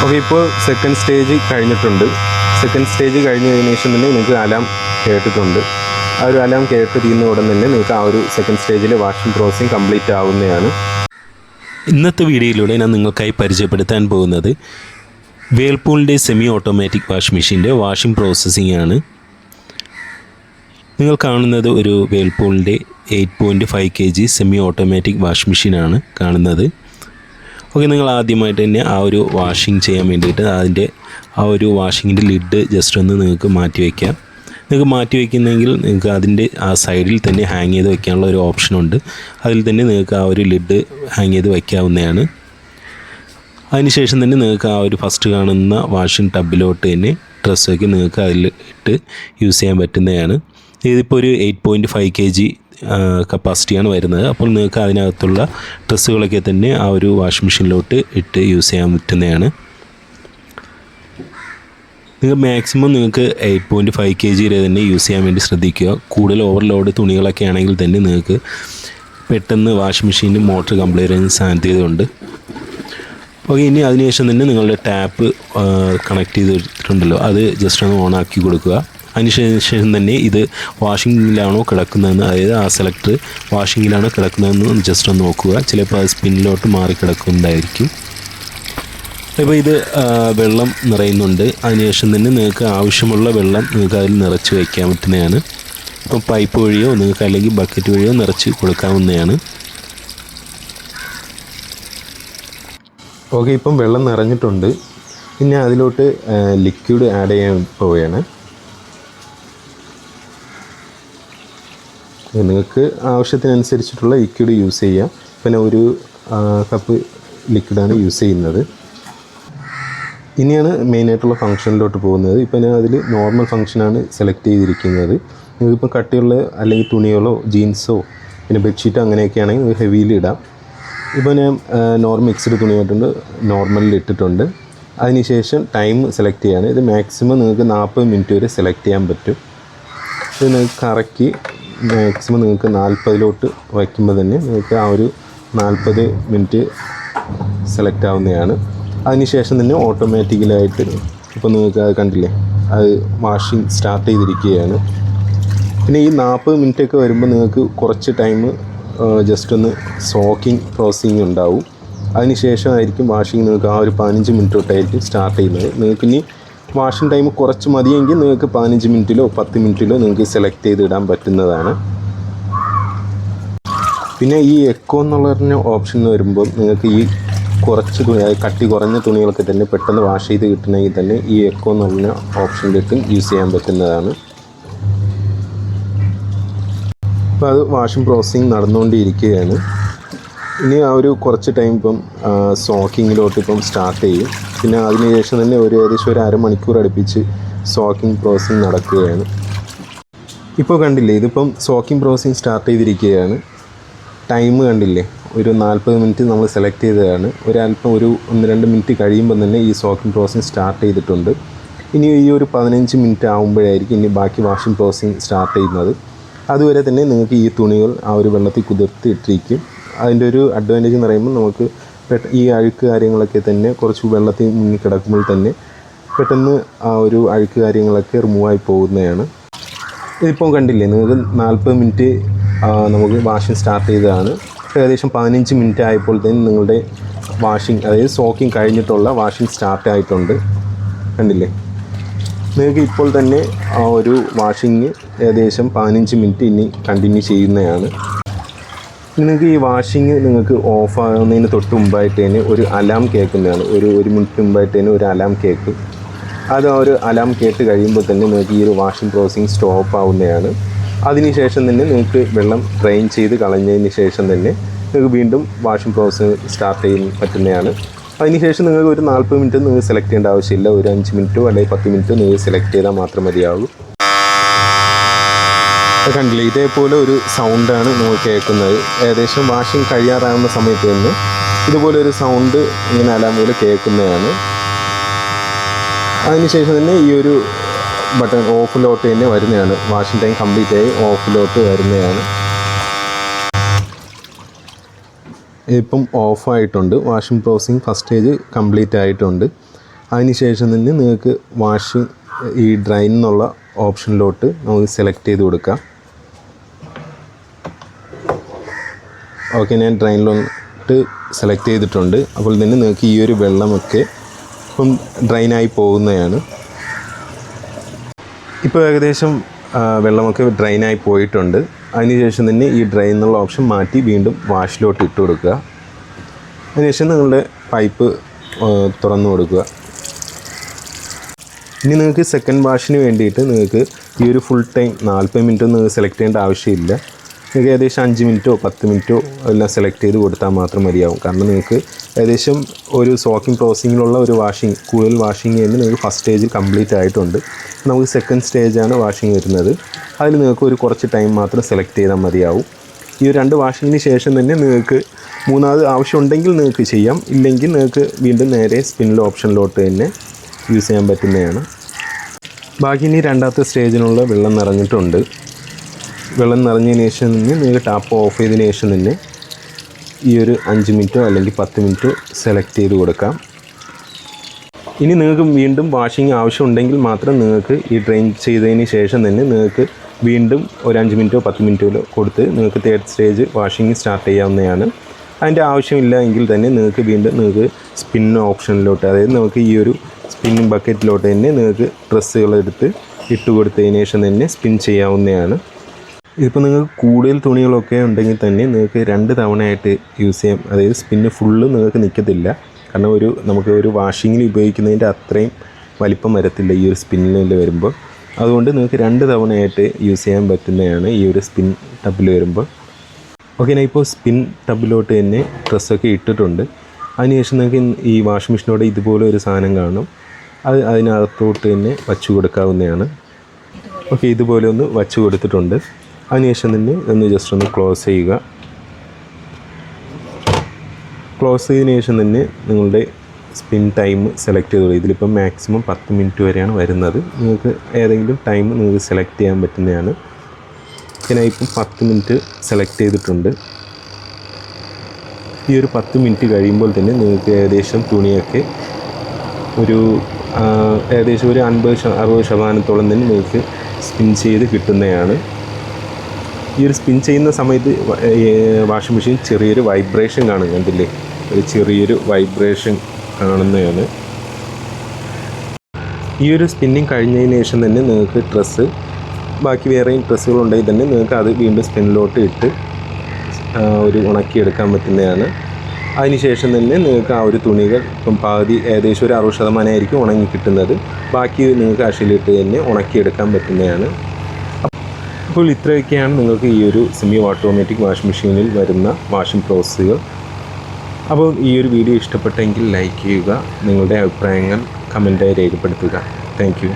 Okay, ഇപ്പോൾ second stage കഴിഞ്ഞിട്ടുണ്ട്. Second stage കഴിഞ്ഞതിന് ശേഷം തന്നെ നിങ്ങൾക്ക് അലാം കേട്ടിട്ടുണ്ട്. ആ ഒരു അലാം കേട്ട് തീരുന്ന ഉടൻ തന്നെ നിങ്ങൾക്ക് ആ ഒരു സെക്കൻഡ് സ്റ്റേജിൽ വാഷിംഗ് പ്രോസസ്സിങ് കംപ്ലീറ്റ് ആവുന്നതാണ്. ഇന്നത്തെ വീഡിയോയിലൂടെ ഞാൻ നിങ്ങൾക്കായി പരിചയപ്പെടുത്താൻ പോകുന്നത് വേൾപൂളിൻ്റെ സെമി ഓട്ടോമാറ്റിക് വാഷ് മെഷീൻ്റെ വാഷിംഗ് പ്രോസസ്സിംഗ് ആണ്. നിങ്ങൾ കാണുന്നത് ഒരു വേൾപൂളിൻ്റെ 8.5 kg സെമി ഓട്ടോമാറ്റിക് വാഷ് മെഷീനാണ് കാണുന്നത്. ഓക്കെ, നിങ്ങൾ ആദ്യമായിട്ട് തന്നെ ആ ഒരു വാഷിംഗ് ചെയ്യാൻ വേണ്ടിയിട്ട് അതിൻ്റെ ആ ഒരു വാഷിങ്ങിൻ്റെ ലിഡ് ജസ്റ്റ് ഒന്ന് നിങ്ങൾക്ക് മാറ്റി വയ്ക്കാം. നിങ്ങൾക്ക് മാറ്റി വയ്ക്കുന്നെങ്കിൽ നിങ്ങൾക്ക് അതിൻ്റെ ആ സൈഡിൽ തന്നെ ഹാങ് ചെയ്ത് വയ്ക്കാനുള്ള ഒരു ഓപ്ഷനുണ്ട്. അതിൽ തന്നെ നിങ്ങൾക്ക് ആ ഒരു ലിഡ് ഹാങ് ചെയ്ത് വയ്ക്കാവുന്നതാണ്. അതിനുശേഷം തന്നെ നിങ്ങൾക്ക് ആ ഒരു ഫസ്റ്റ് കാണുന്ന വാഷിംഗ് ടബിലോട്ട് തന്നെ ഡ്രസ്സൊക്കെ നിങ്ങൾക്ക് അതിൽ ഇട്ട് യൂസ് ചെയ്യാൻ പറ്റുന്നതാണ്. ഇതിപ്പോൾ ഒരു 8.5 kg കപ്പാസിറ്റിയാണ് വരുന്നത്. അപ്പോൾ നിങ്ങൾക്ക് അതിനകത്തുള്ള ഡ്രസ്സുകളൊക്കെ തന്നെ ആ ഒരു വാഷിംഗ് മെഷീനിലോട്ട് ഇട്ട് യൂസ് ചെയ്യാൻ പറ്റുന്നതാണ്. നിങ്ങൾ മാക്സിമം നിങ്ങൾക്ക് 8.5 kg തന്നെ യൂസ് ചെയ്യാൻ വേണ്ടി ശ്രദ്ധിക്കുക. കൂടുതൽ ഓവർലോഡ് തുണികളൊക്കെ ആണെങ്കിൽ തന്നെ നിങ്ങൾക്ക് പെട്ടെന്ന് വാഷിംഗ് മെഷീനിൽ മോട്ടർ കംപ്ലൈൻറ്റ് ചെയ്യുന്ന സാധ്യതയുണ്ട്. ഓക്കെ, ഇനി അതിനുശേഷം തന്നെ നിങ്ങളുടെ ടാപ്പ് കണക്ട് ചെയ്തിട്ടുണ്ടല്ലോ, അത് ജസ്റ്റ് ഒന്ന് ഓൺ ആക്കി കൊടുക്കുക. അതിനുശേഷം തന്നെ ഇത് വാഷിങ്ങിലാണോ കിടക്കുന്നതെന്ന്, അതായത് ആ സെലക്ടർ വാഷിങ്ങിലാണോ കിടക്കുന്നതെന്ന് ജസ്റ്റ് ഒന്ന് നോക്കുക. ചിലപ്പോൾ അത് സ്പിന്നിലോട്ട് മാറി കിടക്കുന്നതായിരിക്കും. അപ്പോൾ ഇത് വെള്ളം നിറയുന്നുണ്ട്. അതിനുശേഷം തന്നെ നിങ്ങൾക്ക് ആവശ്യമുള്ള വെള്ളം നിങ്ങൾക്ക് അതിൽ നിറച്ച് വയ്ക്കാൻ പറ്റുന്നതാണ്. ഇപ്പം പൈപ്പ് വഴിയോ നിങ്ങൾക്ക് അല്ലെങ്കിൽ ബക്കറ്റ് വഴിയോ നിറച്ച് കൊടുക്കാവുന്നതാണ്. ഓക്കെ, ഇപ്പം വെള്ളം നിറഞ്ഞിട്ടുണ്ട്. പിന്നെ അതിലോട്ട് ലിക്വിഡ് ആഡ് ചെയ്യാൻ പോവുകയാണ്. നിങ്ങൾക്ക് ആവശ്യത്തിനനുസരിച്ചിട്ടുള്ള ലിക്വിഡ് യൂസ് ചെയ്യാം. പിന്നെ ഒരു കപ്പ് ലിക്വിഡാണ് യൂസ് ചെയ്യുന്നത്. ഇനിയാണ് മെയിനായിട്ടുള്ള ഫംഗ്ഷനിലോട്ട് പോകുന്നത്. ഇപ്പോൾ ഞാൻ അതിൽ നോർമൽ ഫംഗ്ഷനാണ് സെലക്ട് ചെയ്തിരിക്കുന്നത്. നിങ്ങൾക്കിപ്പോൾ കട്ടിയുള്ള അല്ലെങ്കിൽ തുണികളോ ജീൻസോ പിന്നെ ബെഡ്ഷീറ്റോ അങ്ങനെയൊക്കെ ആണെങ്കിൽ ഹെവിയിൽ ഇടാം. ഇപ്പോൾ ഞാൻ നോർമൽ മിക്സ്ഡ് തുണിയായിട്ടുണ്ട്, നോർമലിൽ ഇട്ടിട്ടുണ്ട്. അതിനുശേഷം ടൈം സെലക്ട് ചെയ്യാണ്. ഇത് മാക്സിമം നിങ്ങൾക്ക് 40 മിനിറ്റ് വരെ സെലക്ട് ചെയ്യാൻ പറ്റും. ഇത് നിങ്ങൾക്ക് കറക്കി മാക്സിമം നിങ്ങൾക്ക് 40 വയ്ക്കുമ്പോൾ തന്നെ നിങ്ങൾക്ക് ആ ഒരു 40 മിനിറ്റ് സെലക്ട് ആവുന്നതാണ്. അതിനുശേഷം തന്നെ ഓട്ടോമാറ്റിക്കലായിട്ട് ഇപ്പോൾ നിങ്ങൾക്ക് അത് കണ്ടില്ലേ, അത് വാഷിംഗ് സ്റ്റാർട്ട് ചെയ്തിരിക്കുകയാണ്. പിന്നെ ഈ 40 മിനിറ്റൊക്കെ വരുമ്പോൾ നിങ്ങൾക്ക് കുറച്ച് ടൈം ജസ്റ്റ് ഒന്ന് സോക്കിംഗ് പ്രോസസ്സിങ് ഉണ്ടാവും. അതിനുശേഷമായിരിക്കും വാഷിംഗ് നിങ്ങൾക്ക് ആ ഒരു 15 മിനിറ്റ് തൊട്ടായിരിക്കും സ്റ്റാർട്ട് ചെയ്യുന്നത്. നിങ്ങൾക്ക് ഇനി വാഷിംഗ് ടൈം കുറച്ച് മതിയെങ്കിൽ നിങ്ങൾക്ക് 15 മിനിറ്റിലോ 10 മിനിറ്റിലോ നിങ്ങൾക്ക് സെലക്ട് ചെയ്തിടാൻ പറ്റുന്നതാണ്. പിന്നെ ഈ എക്കോ എന്നുള്ള ഓപ്ഷൻ വരുമ്പോൾ നിങ്ങൾക്ക് ഈ കുറച്ച് തുണി, അതായത് കട്ടി കുറഞ്ഞ തുണികളൊക്കെ തന്നെ പെട്ടെന്ന് വാഷ് ചെയ്ത് കിട്ടണമെങ്കിൽ തന്നെ ഈ എക്കോ എന്ന് പറഞ്ഞ ഓപ്ഷനിലേക്ക് യൂസ് ചെയ്യാൻ പറ്റുന്നതാണ്. അപ്പോൾ അത് വാഷിംഗ് പ്രോസസ്സിങ് നടന്നുകൊണ്ടിരിക്കുകയാണ്. ഇനി ആ ഒരു കുറച്ച് ടൈം ഇപ്പം സോക്കിങ്ങിലോട്ട് ഇപ്പം സ്റ്റാർട്ട് ചെയ്യും. പിന്നെ അതിനുശേഷം തന്നെ ഏകദേശം ഒരു അരമണിക്കൂർ അടുപ്പിച്ച് സോക്കിംഗ് പ്രോസസ്സിങ് നടക്കുകയാണ്. ഇപ്പോൾ കണ്ടില്ലേ, ഇതിപ്പം സോക്കിംഗ് പ്രോസസ്സിങ് സ്റ്റാർട്ട് ചെയ്തിരിക്കുകയാണ്. ടൈം കണ്ടില്ലേ, ഒരു 40 മിനിറ്റ് നമ്മൾ സെലക്ട് ചെയ്തതാണ്. ഒരു 1-2 മിനിറ്റ് കഴിയുമ്പോൾ തന്നെ ഈ സോക്കിംഗ് പ്രോസസ്സിങ് സ്റ്റാർട്ട് ചെയ്തിട്ടുണ്ട്. ഇനി ഈ ഒരു 15 മിനിറ്റ് ആകുമ്പോഴായിരിക്കും ഇനി ബാക്കി വാഷിംഗ് പ്രോസസ്സിങ് സ്റ്റാർട്ട് ചെയ്യുന്നത്. അതുവരെ തന്നെ നിങ്ങൾക്ക് ഈ തുണികൾ ആ ഒരു വെള്ളത്തിൽ കുതിർത്തി ഇട്ടിരിക്കും. അതിൻ്റെ ഒരു അഡ്വാൻറ്റേജ് എന്ന് പറയുമ്പോൾ നമുക്ക് ഈ അഴുക്ക് കാര്യങ്ങളൊക്കെ തന്നെ കുറച്ച് വെള്ളത്തിൽ മുങ്ങി കിടക്കുമ്പോൾ തന്നെ പെട്ടെന്ന് ആ ഒരു അഴുക്ക് കാര്യങ്ങളൊക്കെ റിമൂവായി പോകുന്നതാണ്. ഇതിപ്പം കണ്ടില്ലേ, നിങ്ങൾക്ക് 40 മിനിറ്റ് നമുക്ക് വാഷിംഗ് സ്റ്റാർട്ട് ചെയ്തതാണ്. ഏകദേശം 15 മിനിറ്റ് ആയപ്പോൾ തന്നെ നിങ്ങളുടെ വാഷിംഗ്, അതായത് സോക്കിംഗ് കഴിഞ്ഞിട്ടുള്ള വാഷിംഗ് സ്റ്റാർട്ട് ആയിട്ടുണ്ട്. കണ്ടില്ലേ, നിങ്ങൾക്ക് ഇപ്പോൾ തന്നെ ആ ഒരു വാഷിംഗ് ഏകദേശം 15 മിനിറ്റ് ഇനി കണ്ടിന്യൂ ചെയ്യുന്നതാണ്. നിങ്ങൾക്ക് ഈ വാഷിംഗ് നിങ്ങൾക്ക് ഓഫ് ആകുന്നതിന് തൊട്ട് മുമ്പായിട്ട് തന്നെ ഒരു അലാം കേൾക്കുന്നതാണ്. ഒരു മിനിറ്റ് മുമ്പായിട്ട് തന്നെ ഒരു അലാം കേൾക്കും. അത് ആ ഒരു അലാം കേട്ട് കഴിയുമ്പോൾ തന്നെ നിങ്ങൾക്ക് ഈ ഒരു വാഷിംഗ് പ്രോസസ്സിങ് സ്റ്റോപ്പ് ആവുന്നതാണ്. അതിനുശേഷം തന്നെ നിങ്ങൾക്ക് വെള്ളം ഡ്രെയിൻ ചെയ്ത് കളഞ്ഞതിന് ശേഷം തന്നെ നിങ്ങൾക്ക് വീണ്ടും വാഷിംഗ് പ്രോസസ്സിങ് സ്റ്റാർട്ട് ചെയ്യാൻ പറ്റുന്നതാണ്. അതിനുശേഷം നിങ്ങൾക്ക് ഒരു 40 മിനിറ്റ് നിങ്ങൾക്ക് സെലക്ട് ചെയ്യേണ്ട ആവശ്യമില്ല. ഒരു 5 മിനിറ്റോ അല്ലെങ്കിൽ 10 മിനിറ്റോ നിങ്ങൾക്ക് സെലക്ട് ചെയ്താൽ മാത്രം മതിയാകും. കണ്ടില്ലേ, ഇതേപോലെ ഒരു സൗണ്ടാണ് നമ്മൾ കേൾക്കുന്നത്. ഏകദേശം വാഷിംഗ് കഴിയാറാകുന്ന സമയത്ത് തന്നെ ഇതുപോലെ ഒരു സൗണ്ട് ഇങ്ങനെ അലാം പോലെ കേൾക്കുന്നതാണ്. അതിനുശേഷം തന്നെ ഈ ഒരു ബട്ടൺ ഓഫിലോട്ട് തന്നെ വരുന്നതാണ്. വാഷിംഗ് ടൈം കംപ്ലീറ്റ് ആയി ഓഫിലോട്ട് വരുന്നതാണ്. ഇപ്പം ഓഫായിട്ടുണ്ട്. Washing processing first stage complete ആയിട്ടുണ്ട്. അതിനുശേഷം തന്നെ നിങ്ങൾക്ക് വാഷിംഗ് ഈ ഡ്രൈൻ എന്നുള്ള ഓപ്ഷനിലോട്ട് നമുക്ക് സെലക്ട് ചെയ്ത് കൊടുക്കാം. ഓക്കെ, ഞാൻ ഡ്രൈനിലോട്ട് സെലക്ട് ചെയ്തിട്ടുണ്ട്. അപ്പോൾ തന്നെ നിങ്ങൾക്ക് ഈ ഒരു വെള്ളമൊക്കെ ഇപ്പം ഡ്രൈനായി പോകുന്നതാണ്. ഇപ്പോൾ ഏകദേശം വെള്ളമൊക്കെ ഡ്രൈനായി പോയിട്ടുണ്ട്. അതിനുശേഷം തന്നെ ഈ ഡ്രൈൻ എന്നുള്ള ഓപ്ഷൻ മാറ്റി വീണ്ടും വാഷിലോട്ട് ഇട്ട് കൊടുക്കുക. അതിനുശേഷം നിങ്ങളുടെ പൈപ്പ് തുറന്നു കൊടുക്കുക. ഇനി നിങ്ങൾക്ക് സെക്കൻഡ് വാഷിന് വേണ്ടിയിട്ട് നിങ്ങൾക്ക് ഈ ഒരു ഫുൾ ടൈം 40 മിനിറ്റ് നിങ്ങൾക്ക് സെലക്ട് ചെയ്യേണ്ട ആവശ്യമില്ല. നിങ്ങൾക്ക് ഏകദേശം 5 മിനിറ്റോ 10 മിനിറ്റോ എല്ലാം സെലക്ട് ചെയ്ത് കൊടുത്താൽ മാത്രം മതിയാവും. കാരണം നിങ്ങൾക്ക് ഏകദേശം ഒരു സോക്കിംഗ് പ്രോസസ്സിങ്ങിലുള്ള ഒരു വാഷിംഗ് കൂടുതൽ വാഷിംഗ് ചെയ്യുന്നത് നിങ്ങൾക്ക് ഫസ്റ്റ് സ്റ്റേജ് കംപ്ലീറ്റ് ആയിട്ടുണ്ട്. നമുക്ക് സെക്കൻഡ് സ്റ്റേജാണ് വാഷിംഗ് വരുന്നത്. അതിൽ നിങ്ങൾക്ക് ഒരു കുറച്ച് ടൈം മാത്രം സെലക്ട് ചെയ്താൽ മതിയാവും. ഈ 2 വാഷിങ്ങിന് ശേഷം തന്നെ നിങ്ങൾക്ക് മൂന്നാമത് ആവശ്യമുണ്ടെങ്കിൽ നിങ്ങൾക്ക് ചെയ്യാം. ഇല്ലെങ്കിൽ നിങ്ങൾക്ക് വീണ്ടും നേരെ സ്പിന്നിൽ ഓപ്ഷനിലോട്ട് തന്നെ യൂസ് ചെയ്യാൻ പറ്റുന്നതാണ്. ബാക്കി ഇനി രണ്ടാമത്തെ സ്റ്റേജിനുള്ള വെള്ളം നിറഞ്ഞിട്ടുണ്ട്. വെള്ളം നിറഞ്ഞതിന് ശേഷം തന്നെ നിങ്ങൾക്ക് ടാപ്പ് ഓഫ് ചെയ്തതിന് ശേഷം തന്നെ ഈ ഒരു 5 മിനിറ്റോ അല്ലെങ്കിൽ 10 മിനിറ്റോ സെലക്ട് ചെയ്ത് കൊടുക്കാം. ഇനി നിങ്ങൾക്ക് വീണ്ടും വാഷിംഗ് ആവശ്യമുണ്ടെങ്കിൽ മാത്രം നിങ്ങൾക്ക് ഈ ഡ്രെയിൻ ചെയ്തതിന് ശേഷം തന്നെ നിങ്ങൾക്ക് വീണ്ടും ഒരു 5 മിനിറ്റോ 10 മിനിറ്റോ കൊടുത്ത് നിങ്ങൾക്ക് തേർഡ് സ്റ്റേജ് വാഷിംഗ് സ്റ്റാർട്ട് ചെയ്യാവുന്നതാണ്. അതിൻ്റെ ആവശ്യമില്ല എങ്കിൽ തന്നെ നിങ്ങൾക്ക് വീണ്ടും നിങ്ങൾക്ക് സ്പിൻ ഓപ്ഷനിലോട്ട്, അതായത് നമുക്ക് ഈ ഒരു സ്പിന്നിങ് ബക്കറ്റിലോട്ട് തന്നെ നിങ്ങൾക്ക് ഡ്രസ്സുകളെടുത്ത് ഇട്ട് കൊടുത്തതിന് ശേഷം തന്നെ സ്പിൻ ചെയ്യാവുന്നതാണ്. ഇതിപ്പോൾ നിങ്ങൾക്ക് കൂടുതൽ തുണികളൊക്കെ ഉണ്ടെങ്കിൽ തന്നെ നിങ്ങൾക്ക് 2 തവണയായിട്ട് യൂസ് ചെയ്യാം. അതായത് സ്പിന്ന് ഫുള്ള് നിങ്ങൾക്ക് നിൽക്കത്തില്ല. കാരണം നമുക്ക് ഒരു വാഷിങ്ങിൽ ഉപയോഗിക്കുന്നതിൻ്റെ അത്രയും വലിപ്പം വരത്തില്ല ഈ ഒരു സ്പിന്നിൽ വരുമ്പോൾ. അതുകൊണ്ട് നിങ്ങൾക്ക് 2 തവണയായിട്ട് യൂസ് ചെയ്യാൻ പറ്റുന്നതാണ് ഈ ഒരു സ്പിൻ ടബിൽ വരുമ്പോൾ. ഓക്കെ, ഞാൻ ഇപ്പോൾ സ്പിൻ ടബിലോട്ട് തന്നെ ഡ്രസ്സൊക്കെ ഇട്ടിട്ടുണ്ട്. അതിനുശേഷം നിങ്ങൾക്ക് ഈ വാഷിംഗ് മെഷീനോടെ ഇതുപോലെ ഒരു സാധനം കാണും. അതിനകത്തോട്ട് തന്നെ വച്ചു കൊടുക്കാവുന്നതാണ്. ഓക്കെ, ഇതുപോലെ ഒന്ന് വച്ചു കൊടുത്തിട്ടുണ്ട്. അതിനുശേഷം തന്നെ ഒന്ന് ജസ്റ്റ് ഒന്ന് ക്ലോസ് ചെയ്യുക. ക്ലോസ് ചെയ്തതിന് ശേഷം തന്നെ നിങ്ങളുടെ സ്പിൻ ടൈം സെലക്ട് ചെയ്തോളൂ. ഇതിലിപ്പം മാക്സിമം 10 മിനിറ്റ് വരെയാണ് വരുന്നത്. നിങ്ങൾക്ക് ഏതെങ്കിലും ടൈം നിങ്ങൾക്ക് സെലക്ട് ചെയ്യാൻ പറ്റുന്നതാണ്. ഞാൻ ഇപ്പം 10 മിനിറ്റ് സെലക്ട് ചെയ്തിട്ടുണ്ട്. ഈ ഒരു 10 മിനിറ്റ് കഴിയുമ്പോൾ തന്നെ നിങ്ങൾക്ക് ഏകദേശം തുണിയൊക്കെ ഏകദേശം ഒരു 50-60% തന്നെ നിങ്ങൾക്ക് സ്പിൻ ചെയ്ത് കിട്ടുന്നതാണ്. ഈ ഒരു സ്പിൻ ചെയ്യുന്ന സമയത്ത് വാഷിംഗ് മെഷീൻ ചെറിയൊരു വൈബ്രേഷൻ കാണും, കണ്ടില്ലേ? ഒരു ചെറിയൊരു വൈബ്രേഷൻ കാണുന്നതാണ്. ഈ ഒരു സ്പിന്നിങ് കഴിഞ്ഞതിന് ശേഷം തന്നെ നിങ്ങൾക്ക് ഡ്രസ്സ്, ബാക്കി വേറെയും ഡ്രസ്സുകളുണ്ടെങ്കിൽ തന്നെ നിങ്ങൾക്ക് അത് വീണ്ടും സ്പിന്നിലോട്ട് ഇട്ട് ഉണക്കിയെടുക്കാൻ പറ്റുന്നതാണ്. അതിനുശേഷം തന്നെ നിങ്ങൾക്ക് ആ ഒരു തുണികൾ ഇപ്പം പകുതി ഏകദേശം ഒരു 60% ആയിരിക്കും ഉണങ്ങി കിട്ടുന്നത്. ബാക്കി നിങ്ങൾക്ക് അശയിലിട്ട് തന്നെ ഉണക്കിയെടുക്കാൻ പറ്റുന്നതാണ്. അപ്പോൾ ഇത്രയൊക്കെയാണ് നിങ്ങൾക്ക് ഈ ഒരു സെമി ഓട്ടോമാറ്റിക് വാഷിംഗ് മെഷീനിൽ വരുന്ന വാഷിംഗ് പ്രോസസ്സുകൾ. അപ്പോൾ ഈ ഒരു വീഡിയോ ഇഷ്ടപ്പെട്ടെങ്കിൽ ലൈക്ക് ചെയ്യുക, നിങ്ങളുടെ അഭിപ്രായങ്ങൾ കമൻറ്റായി രേഖപ്പെടുത്തുക. Thank you.